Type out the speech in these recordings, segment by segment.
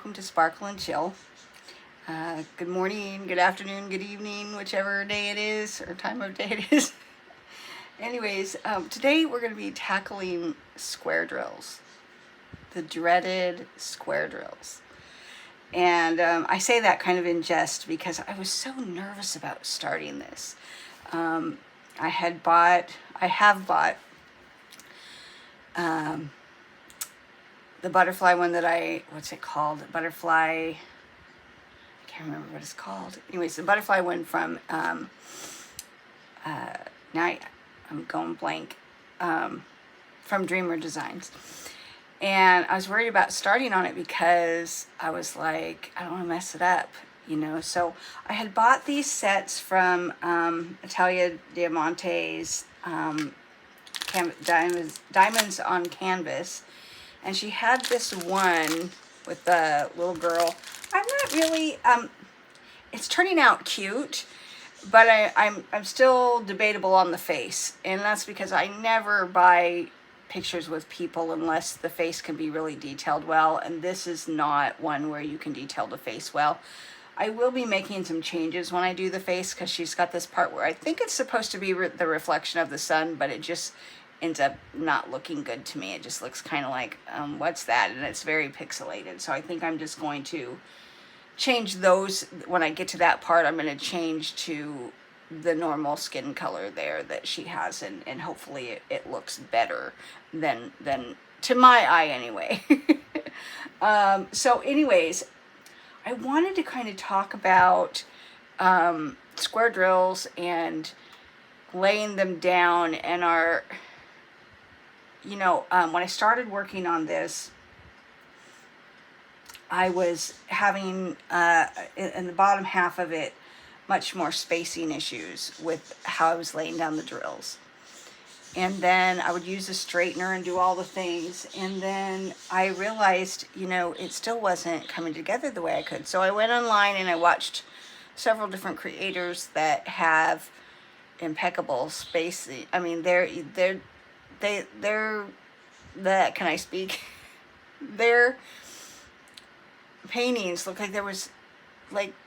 welcome to Sparkle and Chill. Good morning, good afternoon, good evening, whichever day it is or time of day it is. Anyways, today we're going to be tackling square drills, the dreaded square drills. And I say that kind of in jest because I was so nervous about starting this. I have bought the butterfly one that what's it called? Butterfly, I can't remember what it's called. Anyways, the butterfly one from, now I'm going blank, from Dreamer Designs. And I was worried about starting on it because I was like, I don't want to mess it up, you know. So I had bought these sets from Italia Diamante's Diamonds on Canvas. And she had this one with the little girl. I'm not really, it's turning out cute, but I'm still debatable on the face. And that's because I never buy pictures with people unless the face can be really detailed well. And this is not one where you can detail the face well. I will be making some changes when I do the face because she's got this part where I think it's supposed to be the reflection of the sun, but it just ends up not looking good to me. It just looks kind of like, what's that? And it's very pixelated. So I think I'm just going to change those. When I get to that part, I'm going to change to the normal skin color there that she has, and hopefully it looks better than to my eye anyway. So anyways, I wanted to kind of talk about square drills and laying them down, and when I started working on this, I was having, in the bottom half of it, much more spacing issues with how I was laying down the drills. And then I would use a straightener and do all the things. And then I realized, it still wasn't coming together the way I could. So I went online and I watched several different creators that have impeccable spacing. I mean, can I speak? Their paintings look like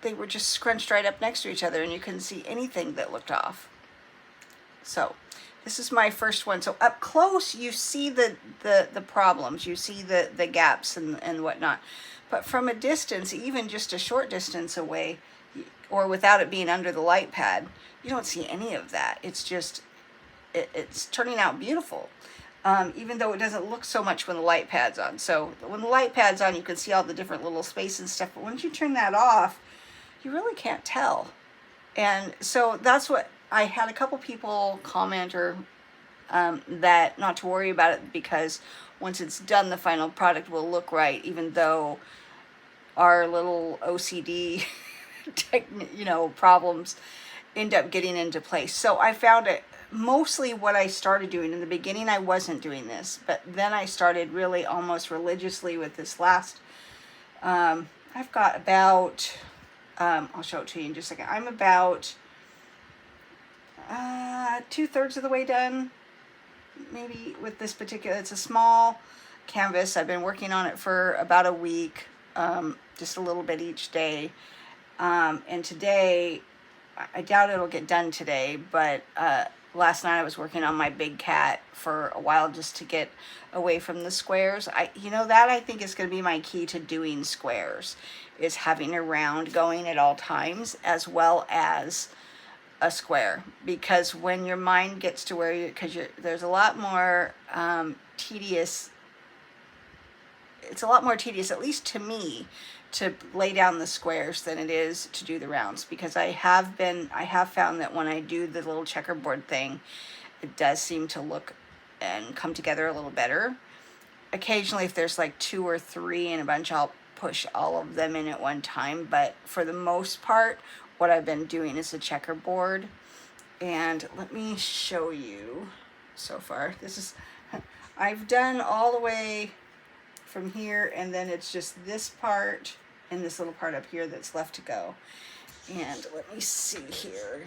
they were just scrunched right up next to each other and you couldn't see anything that looked off. So this is my first one. So up close, you see the problems, you see the gaps and whatnot. But from a distance, even just a short distance away, or without it being under the light pad, you don't see any of that. It's just, it's turning out beautiful. Even though it doesn't look so much when the light pad's on. So when the light pad's on, you can see all the different little spaces and stuff. But once you turn that off, you really can't tell. And so that's what I had a couple people comment, or that not to worry about it because once it's done, the final product will look right, even though our little OCD problems end up getting into place. So I found it. Mostly what I started doing in the beginning, I wasn't doing this, but then I started really almost religiously with this last, I've got about, I'll show it to you in just a second. I'm about 2/3 of the way done, maybe, with this particular, it's a small canvas. I've been working on it for about a week, just a little bit each day. And today, I doubt it'll get done today, but, last night I was working on my big cat for a while just to get away from the squares. I think is going to be my key to doing squares, is having a round going at all times as well as a square. Because when your mind gets to where there's a lot more tedious, it's a lot more tedious, at least to me, to lay down the squares than it is to do the rounds, because I have found that when I do the little checkerboard thing, it does seem to look and come together a little better. Occasionally, if there's like 2 or 3 in a bunch, I'll push all of them in at one time, but for the most part, what I've been doing is a checkerboard. And let me show you so far. I've done all the way from here, and then it's just this part and this little part up here that's left to go. And let me see here.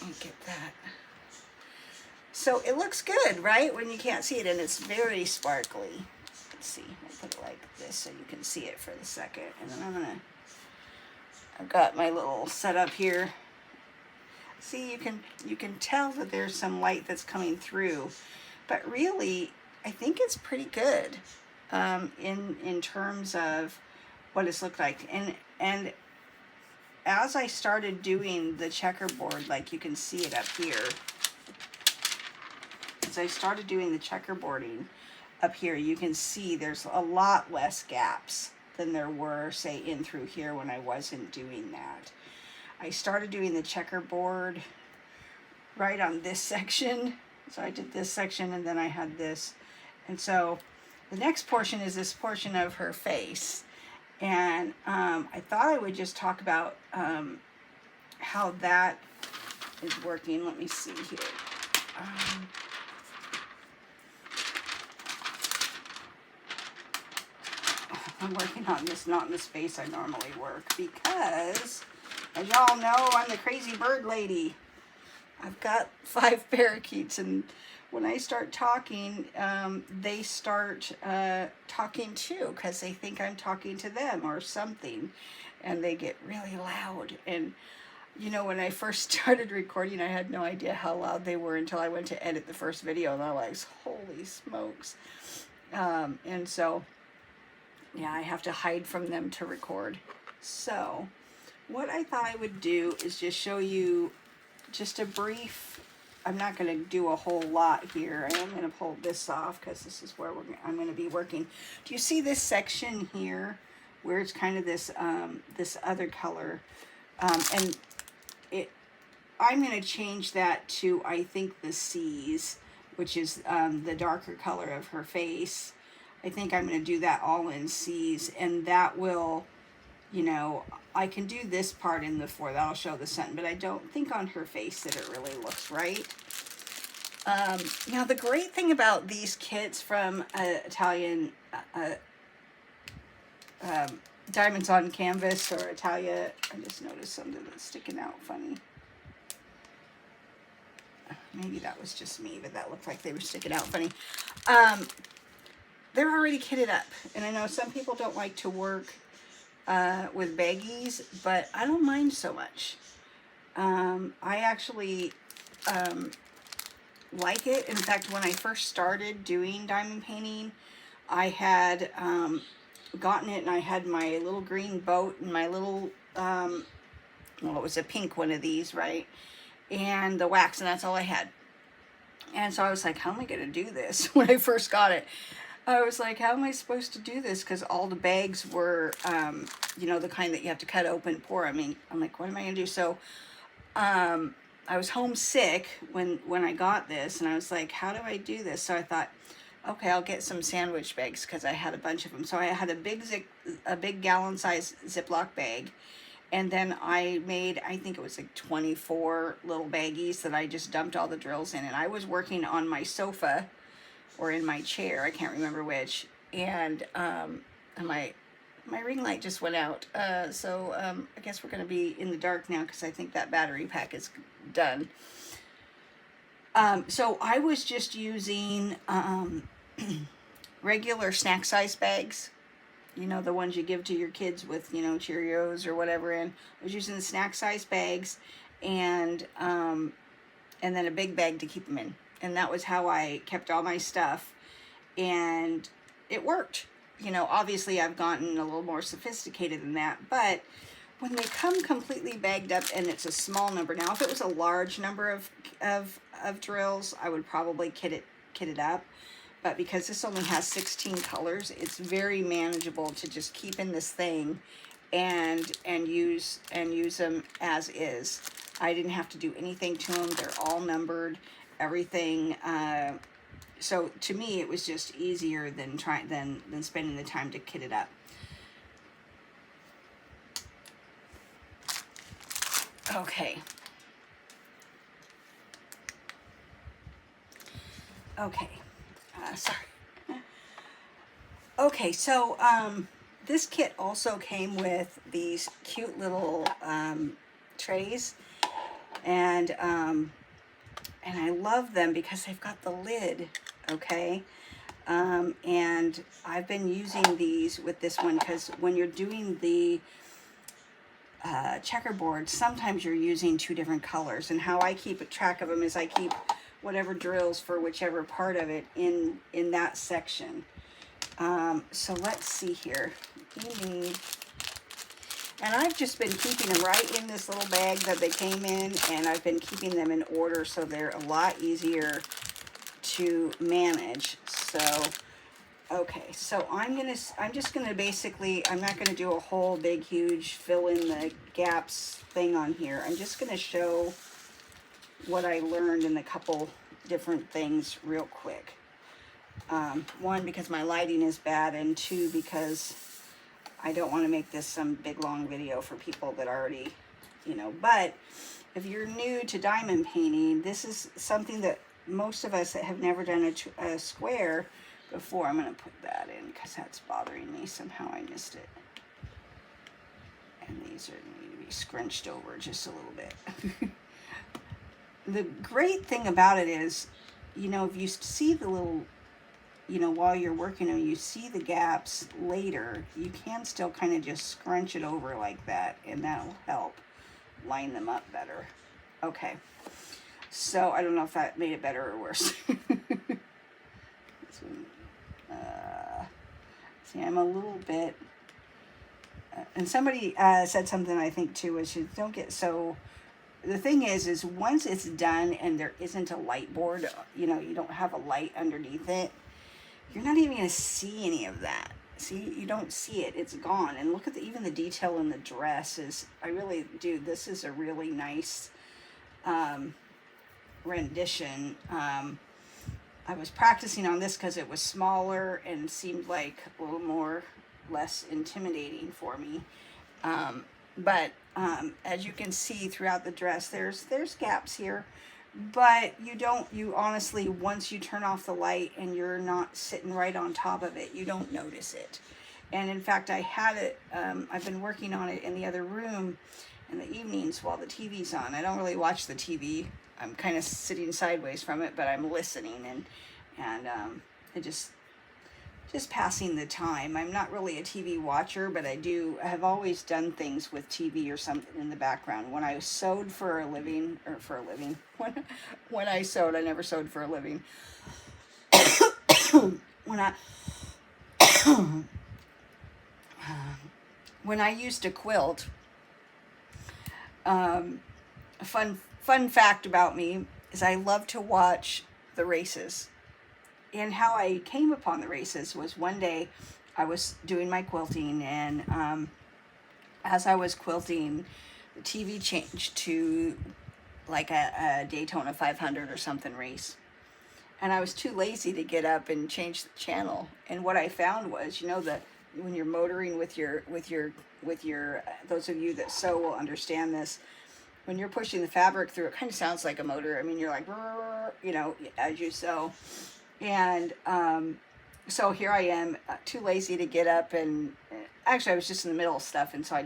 Let me get that. So it looks good, right? When you can't see it, and it's very sparkly. Let's see, I'll put it like this so you can see it for the second. And then I've got my little setup here. See, you can tell that there's some light that's coming through, but really, I think it's pretty good in terms of what it's looked like. And as I started doing the checkerboard, like you can see it up here, as I started doing the checkerboarding up here, you can see there's a lot less gaps than there were, say, in through here when I wasn't doing that. I started doing the checkerboard right on this section. So I did this section and then I had this. And so the next portion is this portion of her face. And I thought I would just talk about how that is working. Let me see here. I'm working on this, not in the space I normally work, because, as y'all know, I'm the crazy bird lady. I've got 5 parakeets, and when I start talking, they start talking too, because they think I'm talking to them or something, and they get really loud. And you know, when I first started recording, I had no idea how loud they were until I went to edit the first video, and I was like, holy smokes. And so, yeah, I have to hide from them to record. So what I thought I would do is just show you just a brief. I'm not going to do a whole lot here. I am going to pull this off because this is where I'm going to be working. Do you see this section here where it's kind of this this other color? And I'm going to change that to, I think, the C's, which is the darker color of her face. I think I'm going to do that all in C's, and that will, you know, I can do this part in the 4, that'll show the sun, but I don't think on her face that it really looks right. Now, the great thing about these kits from Italian Diamonds on Canvas or Italia, I just noticed something that's sticking out funny. Maybe that was just me, but that looked like they were sticking out funny. They're already kitted up, and I know some people don't like to work with baggies, but I don't mind so much. I actually like it. In fact, when I first started doing diamond painting, I had gotten it, and I had my little green boat and my little, well, it was a pink one of these, right? And the wax, and that's all I had. And so I was like, how am I going to do this? When I first got it, I was like, how am I supposed to do this? Because all the bags were, you know, the kind that you have to cut open, pour. I mean, I'm like, what am I going to do? So I was homesick when I got this, and I was like, how do I do this? So I thought, okay, I'll get some sandwich bags, because I had a bunch of them. So I had a big gallon size Ziploc bag, and then I made, I think it was like 24 little baggies that I just dumped all the drills in. And I was working on my sofa or in my chair, I can't remember which, and my ring light just went out. So I guess we're going to be in the dark now, because I think that battery pack is done. So I was just using regular snack size bags, you know, the ones you give to your kids with, you know, Cheerios or whatever in. I was using the snack size bags, and then a big bag to keep them in. And that was how I kept all my stuff, and it worked. You know, obviously I've gotten a little more sophisticated than that, but when they come completely bagged up and it's a small number, now if it was a large number of drills, I would probably kit it up. But because this only has 16 colors, it's very manageable to just keep in this thing and use them as is. I didn't have to do anything to them. They're all numbered, everything. So to me, it was just easier than spending the time to kit it up. Okay. Sorry. Okay, so this kit also came with these cute little trays, and I love them because they've got the lid. Okay, And I've been using these with this one because when you're doing the checkerboard, sometimes you're using two different colors. And how I keep track of them is I keep whatever drills for whichever part of it in that section. So let's see here. And I've just been keeping them right in this little bag that they came in, and I've been keeping them in order so they're a lot easier to manage. So okay, so I'm just gonna basically, I'm not gonna do a whole big huge fill in the gaps thing on here. I'm just gonna show what I learned in a couple different things real quick. One, because my lighting is bad, and two, because I don't want to make this some big long video for people that already, but if you're new to diamond painting, this is something that most of us that have never done a square before. I'm going to put that in because that's bothering me. Somehow I missed it. And these need to be scrunched over just a little bit. The great thing about it is, if you see the little, while you're working and you see the gaps later, you can still kind of just scrunch it over like that, and that'll help line them up better. Okay, so I don't know if that made it better or worse. This one, see, I'm a little bit, and somebody said something I think too, which is don't get so. The thing is once it's done and there isn't a light board, you don't have a light underneath it, you're not even going to see any of that. See, you don't see it. It's gone. And look at even the detail in the dress is, I really do. This is a really nice rendition. I was practicing on this because it was smaller and seemed like a little less intimidating for me. But as you can see throughout the dress, there's gaps here. But you honestly, once you turn off the light and you're not sitting right on top of it, you don't notice it. And in fact, I had it, I've been working on it in the other room in the evenings while the TV's on. I don't really watch the TV. I'm kind of sitting sideways from it, but I'm listening and it just passing the time. I'm not really a TV watcher, but I have always done things with TV or something in the background. When I sewed for a living, when I sewed, I never sewed for a living. When I used to quilt, a fun fact about me is I love to watch the races. And how I came upon the races was one day I was doing my quilting, and as I was quilting, the TV changed to like a Daytona 500 or something race. And I was too lazy to get up and change the channel. And what I found was, that when you're motoring with your those of you that sew will understand this. When you're pushing the fabric through, it kind of sounds like a motor. I mean, you're like, as you sew. And so here I am, too lazy to get up, and actually I was just in the middle of stuff, and so I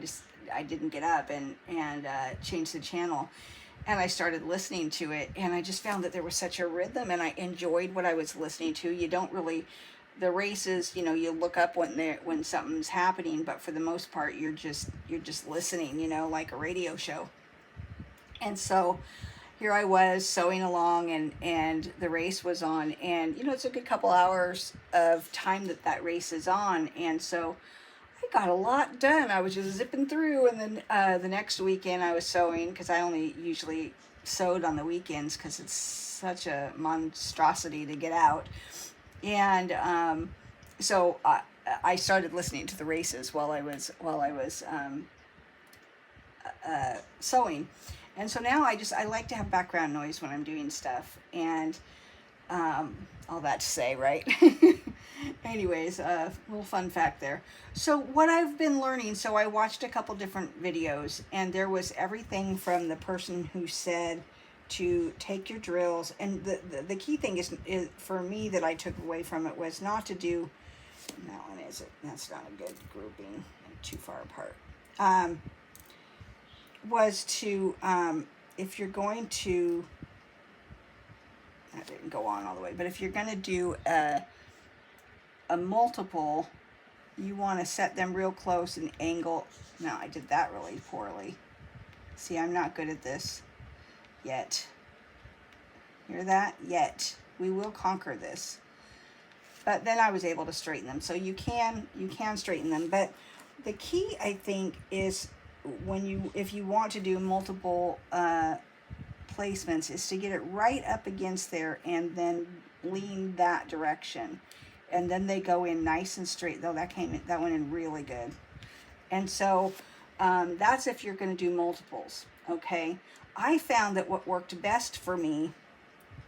didn't get up and change the channel, and I started listening to it, and I just found that there was such a rhythm, and I enjoyed what I was listening to. You don't really, the races, you look up when something's happening, but for the most part you're just listening, like a radio show. And so here I was sewing along, and the race was on, and it's a good couple hours of time that race is on, and so I got a lot done. I was just zipping through, and then the next weekend I was sewing, because I only usually sewed on the weekends because it's such a monstrosity to get out, and so I started listening to the races while I was sewing. And so now I like to have background noise when I'm doing stuff, and all that to say, right? Anyways, little fun fact there. So what I've been learning, so I watched a couple different videos, and there was everything from the person who said to take your drills, and the key thing is for me that I took away from it was not to do, that one is it, that's not a good grouping, too far apart. Was to, if you're going to, that didn't go on all the way, but if you're going to do a a multiple, you want to set them real close and angle. No, I did that really poorly. See, I'm not good at this yet. Hear that? Yet. We will conquer this. But then I was able to straighten them. So you can straighten them. But the key, I think, is if you want to do multiple placements, is to get it right up against there and then lean that direction. And then they go in nice and straight. Though that went in really good. And so that's if you're going to do multiples. Okay. I found that what worked best for me,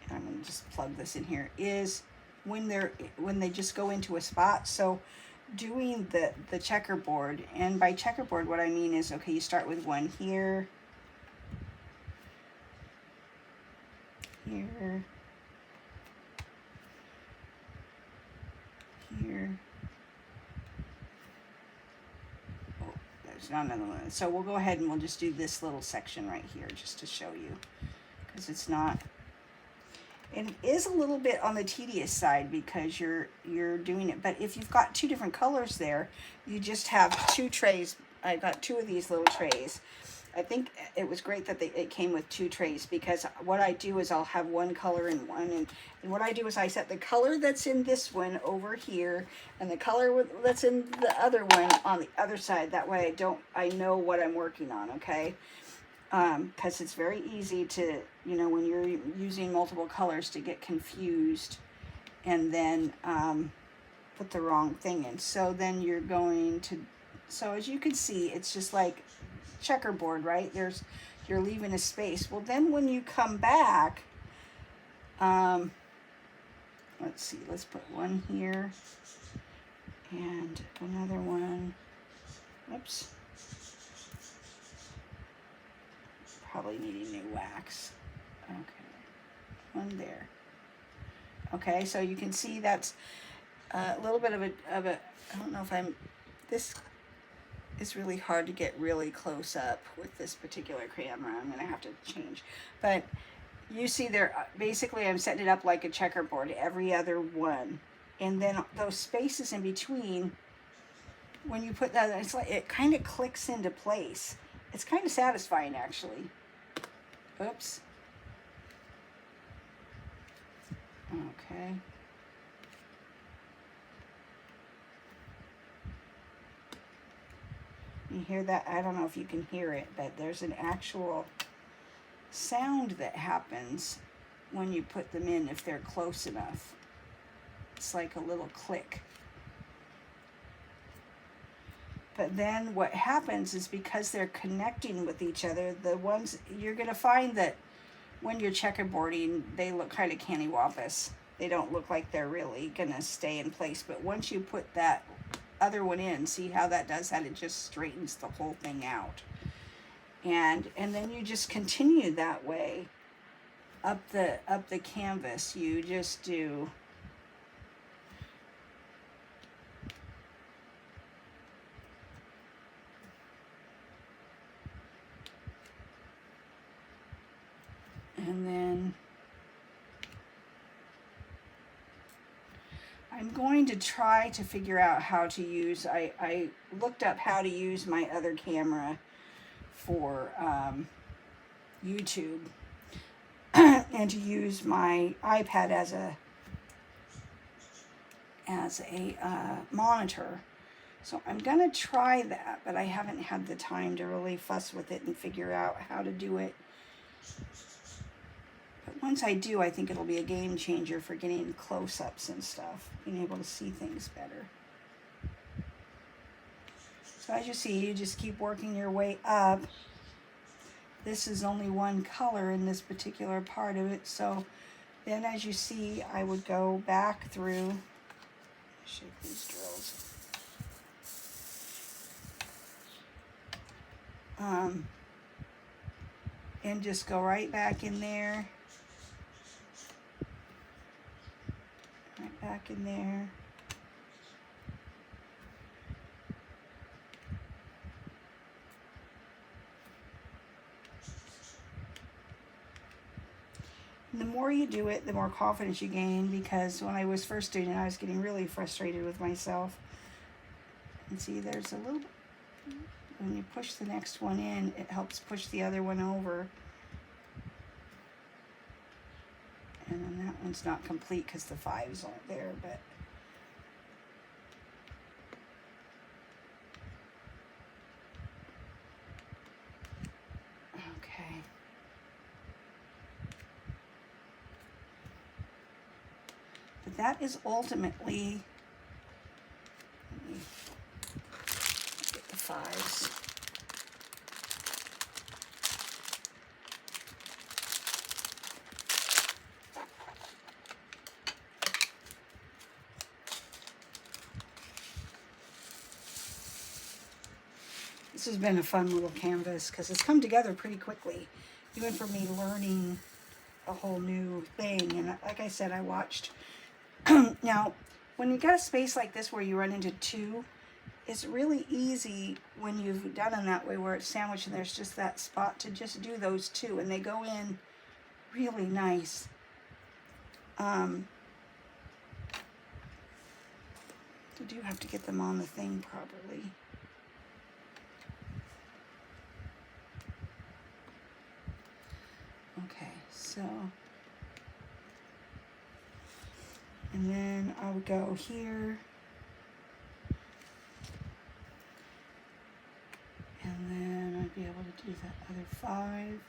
and I'm going to just plug this in here, is when they just go into a spot. So doing the checkerboard, and by checkerboard what I mean is, okay, you start with one here, here, here. Oh, there's not another one. So we'll go ahead and we'll just do this little section right here just to show you, because it's not, and it is a little bit on the tedious side because you're doing it. But if you've got two different colors there, you just have two trays. I got two of these little trays. I think it was great that it came with two trays, because what I do is I'll have one color in one, and what I do is I set the color that's in this one over here and the color that's in the other one on the other side. That way I know what I'm working on, okay? Because it's very easy to, when you're using multiple colors, to get confused and then put the wrong thing in. So then you're going to, so as you can see, it's just like checkerboard, right? You're leaving a space. Well, then when you come back, let's see, let's put one here and another one. Oops. Probably needing new wax. Okay, one there. Okay, so you can see that's a little bit of a, I don't know if this is really hard to get really close up with this particular camera. I'm gonna have to change. But you see there, basically I'm setting it up like a checkerboard, every other one. And then those spaces in between, when you put that, it's like, it kind of clicks into place. It's kind of satisfying, actually. Oops. Okay. You hear that? I don't know if you can hear it, but there's an actual sound that happens when you put them in if they're close enough. It's like a little click. But then what happens is, because they're connecting with each other, the ones, you're going to find that when you're checkerboarding, they look kind of candywampus. They don't look like they're really going to stay in place. But once you put that other one in, see how that does that? It just straightens the whole thing out. And then you just continue that way up the canvas. You just do and then I'm going to try to figure out how to use, I looked up how to use my other camera for YouTube and to use my iPad as a monitor. So I'm going to try that, but I haven't had the time to really fuss with it and figure out how to do it. But once I do, I think it'll be a game changer for getting close-ups and stuff, being able to see things better. So as you see, you just keep working your way up. This is only one color in this particular part of it. So then as you see, I would go back through, shake these drills. And just go right back in there. Right back in there. And the more you do it, the more confidence you gain, because when I was first doing it, I was getting really frustrated with myself. And see, there's a little, when you push the next one in, it helps push the other one over. And then that one's not complete because the 5s aren't there, but okay. But that is ultimately, let me get the 5s. This has been a fun little canvas because it's come together pretty quickly, even for me learning a whole new thing. And like I said, I watched. Now, when you got a space like this where you run into 2, it's really easy when you've done them that way where it's sandwiched and there's just that spot to just do those 2, and they go in really nice. You do have to get them on the thing properly. Okay, so, and then I would go here, and then I'd be able to do that other 5,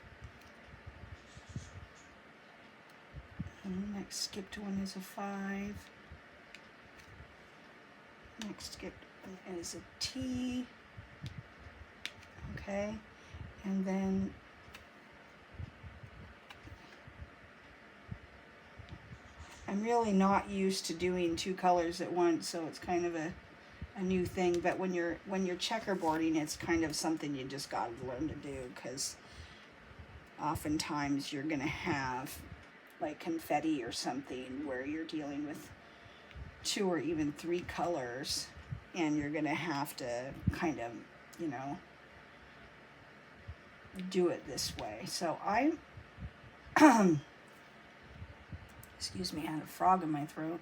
and the next skipped one is a 5, next skipped one is a T, okay, and then I'm really not used to doing 2 colors at once, so it's kind of a new thing. But when you're checkerboarding, it's kind of something you just got to learn to do, because oftentimes you're going to have like confetti or something where you're dealing with 2 or even 3 colors, and you're going to have to kind of, you know, do it this way. So I excuse me, I had a frog in my throat.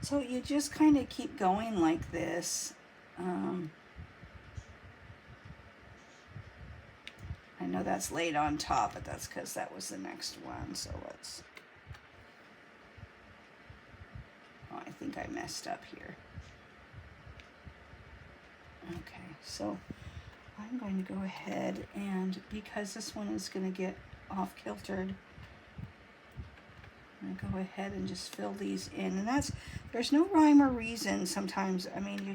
So you just kind of keep going like this. I know that's laid on top, but that's because that was the next one. So let's, oh, I think I messed up here. Okay, so I'm going to go ahead and, because this one is going to get off kiltered, I'm gonna go ahead and just fill these in. And that's, there's no rhyme or reason sometimes. I mean,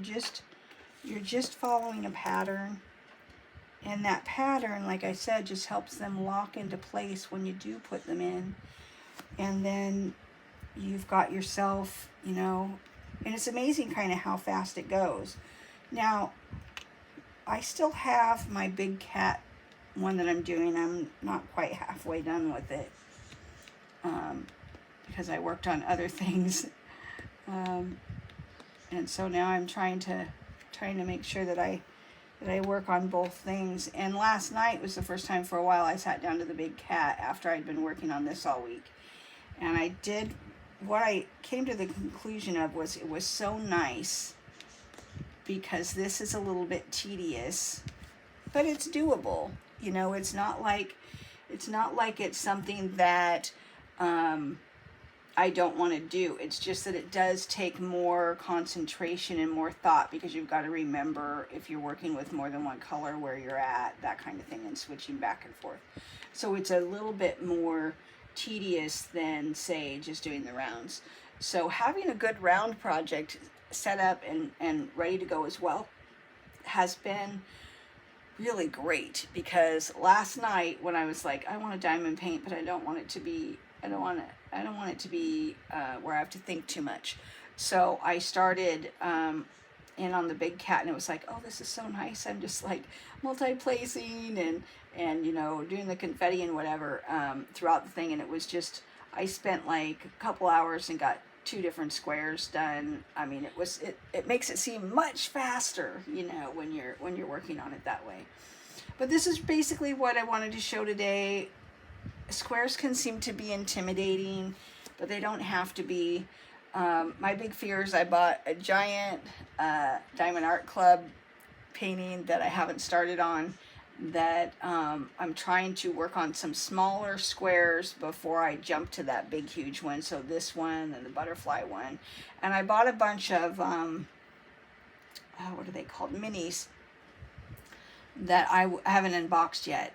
you're just following a pattern, and that pattern, like I said, just helps them lock into place when you do put them in. And then you've got yourself, you know, and it's amazing kind of how fast it goes. Now, I still have my big cat one that I'm doing. I'm not quite halfway done with it, because I worked on other things, and so now I'm trying to make sure that I work on both things. And last night was the first time for a while I sat down to the big cat after I'd been working on this all week, and I did, what I came to the conclusion of was, it was so nice, because this is a little bit tedious, but it's doable. You know, it's not like it's something that I don't want to do. It's just that it does take more concentration and more thought, because you've got to remember if you're working with more than one color where you're at, that kind of thing, and switching back and forth. So it's a little bit more tedious than, say, just doing the rounds. So having a good round project set up and ready to go as well has been really great, because last night when I was like, I want to diamond paint, but I don't want it to be, I don't want it to be where I have to think too much. So I started in on the big cat, and it was like, oh, this is so nice. I'm just like multi-placing and you know, doing the confetti and whatever throughout the thing, and it was just, I spent like a couple hours and got 2 different squares done. I mean, it makes it seem much faster, you know, when you're working on it that way. But this is basically what I wanted to show today. squares can seem to be intimidating, but they don't have to be. My big fear is I bought a giant Diamond Art Club painting that I haven't started on, that I'm trying to work on some smaller squares before I jump to that big huge one. So this one and the butterfly one. And I bought a bunch of what are they called, minis, that I haven't unboxed yet,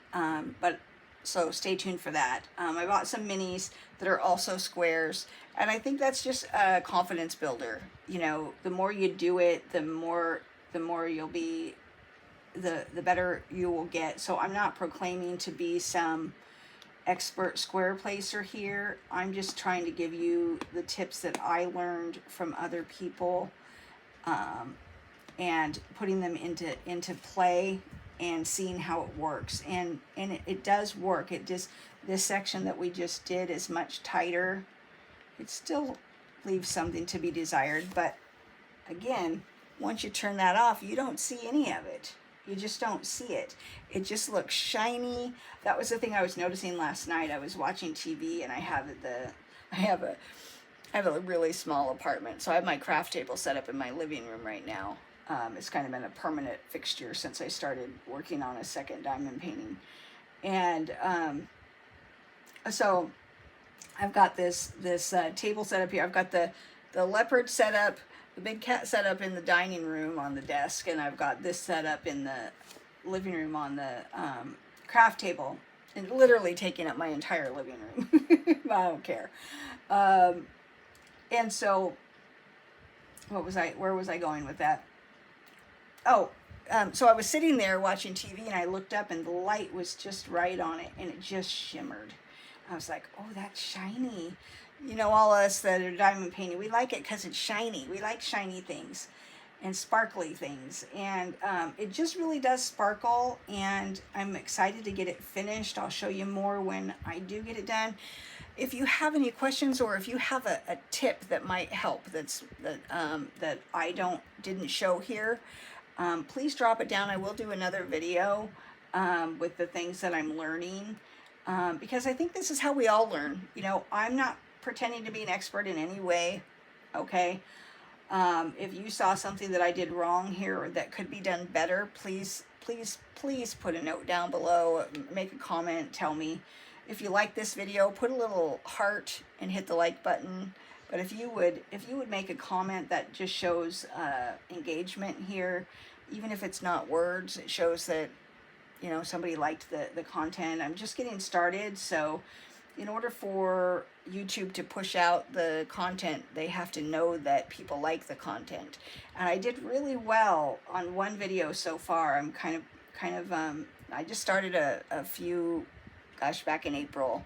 but so stay tuned for that. I bought some minis that are also squares, and I think that's just a confidence builder. You know, the more you do it, the more you'll be, the better you will get. So I'm not proclaiming to be some expert square placer here. I'm just trying to give you the tips that I learned from other people, and putting them into play and seeing how it works. And it does work. It just, this section that we just did is much tighter. It still leaves something to be desired, but again, once you turn that off, you don't see any of it. You just don't see it. It just looks shiny. That was the thing I was noticing last night. I was watching TV, and I have a really small apartment, so I have my craft table set up in my living room right now. It's kind of been a permanent fixture since I started working on a second diamond painting. And so I've got this table set up here. I've got the leopard set up, the big cat set up in the dining room on the desk, and I've got this set up in the living room on the craft table, and literally taking up my entire living room. I don't care. And so where was I going with that? Oh, so I was sitting there watching TV, and I looked up, and the light was just right on it, and it just shimmered. I was like, oh, that's shiny. You know, all us that are diamond painting, we like it because it's shiny. We like shiny things and sparkly things. And it just really does sparkle, and I'm excited to get it finished. I'll show you more when I do get it done. If you have any questions, or if you have a tip that might help that I didn't show here, please drop it down. I will do another video with the things that I'm learning, because I think this is how we all learn. You know, I'm not pretending to be an expert in any way, okay? If you saw something that I did wrong here or that could be done better, please put a note down below, make a comment, tell me. If you like this video, put a little heart and hit the like button. But if you would make a comment that just shows engagement here, even if it's not words, it shows that, you know, somebody liked the content. I'm just getting started, so in order for YouTube to push out the content, they have to know that people like the content. And I did really well on one video so far. I'm kind of I just started a few, gosh, back in April.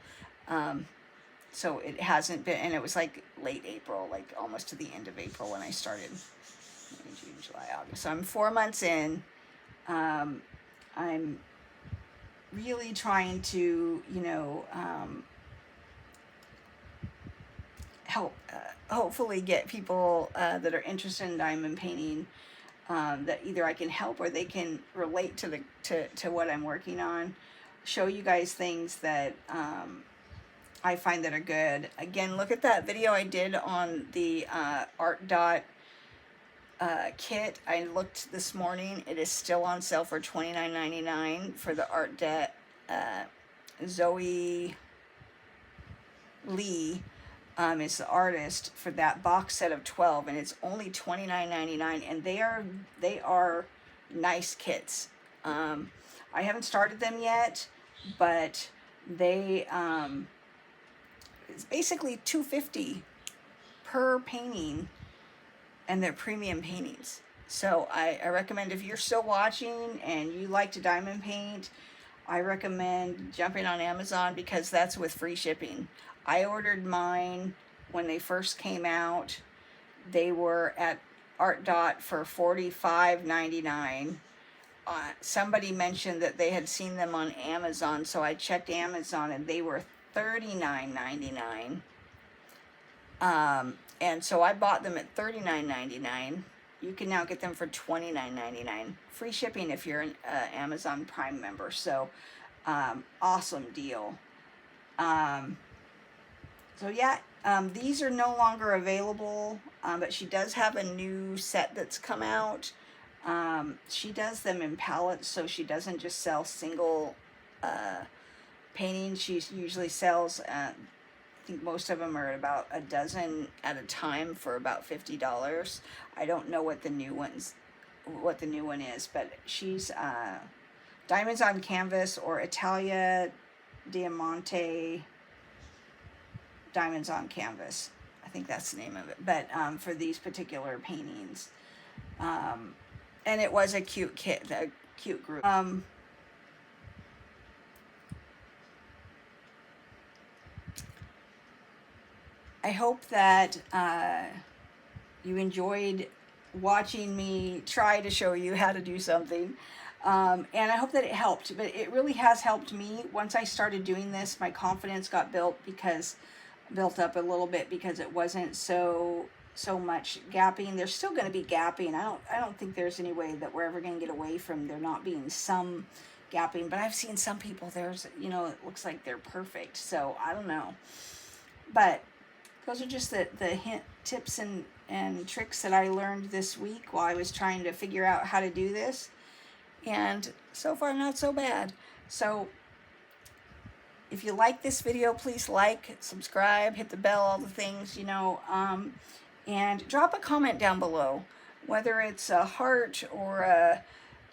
So it hasn't been, and it was like late April, like almost to the end of April when I started. May, June, July, August. So I'm 4 months in. I'm really trying to, you know, help, hopefully get people that are interested in diamond painting, that either I can help or they can relate to what I'm working on. Show you guys things that I find that are good. Again, look at that video I did on the Art Dot kit. I looked this morning. It is still on sale for $29.99 for the Art Dot Zoe Lee is the artist for that box set of 12, and it's only $29.99, and they are nice kits. I haven't started them yet, but they it's basically $250 per painting, and they're premium paintings. So I recommend, if you're still watching and you like to diamond paint, I recommend jumping on Amazon, because that's with free shipping. I ordered mine when they first came out. They were at Art Dot for $45.99. Somebody mentioned that they had seen them on Amazon, so I checked Amazon, and they were $39.99. And so I bought them at $39.99. You can now get them for $29.99. Free shipping if you're an Amazon Prime member. So awesome deal. So yeah, these are no longer available, but she does have a new set that's come out. She does them in pallets, so she doesn't just sell single paintings. She usually sells, I think most of them are about a dozen at a time for about $50. I don't know what the new one is, but she's Diamonds on Canvas, or Italia Diamante Diamonds on Canvas. I think that's the name of it. But for these particular paintings, and it was a cute kit, a cute group. I hope that you enjoyed watching me try to show you how to do something. And I hope that it helped, but it really has helped me. Once I started doing this, my confidence got built up a little bit, because it wasn't so much gapping. There's still going to be gapping. I don't think there's any way that we're ever going to get away from there not being some gapping, but I've seen some people, it looks like they're perfect. So I don't know, but those are just the hint tips and tricks that I learned this week while I was trying to figure out how to do this. And so far, not so bad. So if you like this video, please like, subscribe, hit the bell, all the things, and drop a comment down below, whether it's a heart or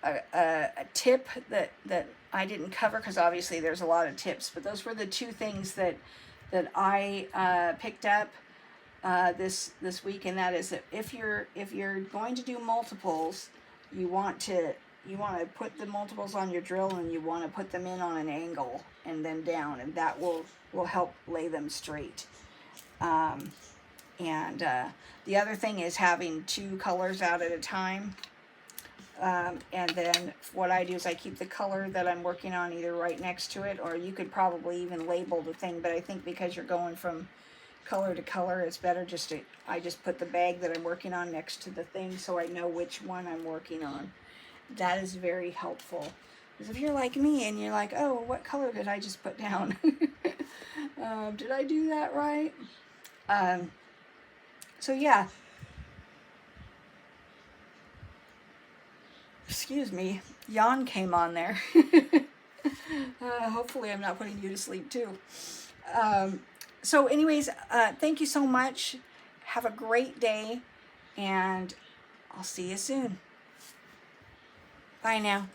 a tip that I didn't cover, because obviously there's a lot of tips, but those were the two things that I picked up this week, and that is that if you're going to do multiples, you want to put the multiples on your drill, and you want to put them in on an angle and then down, and that will help lay them straight. And the other thing is having two colors out at a time. And then what I do is I keep the color that I'm working on either right next to it, or you could probably even label the thing, but I think because you're going from color to color, it's better I just put the bag that I'm working on next to the thing, so I know which one I'm working on. That is very helpful, because if you're like me and you're like, oh, what color did I just put down? Did I do that right? So yeah, excuse me, yawn came on there. Hopefully I'm not putting you to sleep too. So anyways, thank you so much. Have a great day, and I'll see you soon. Bye now.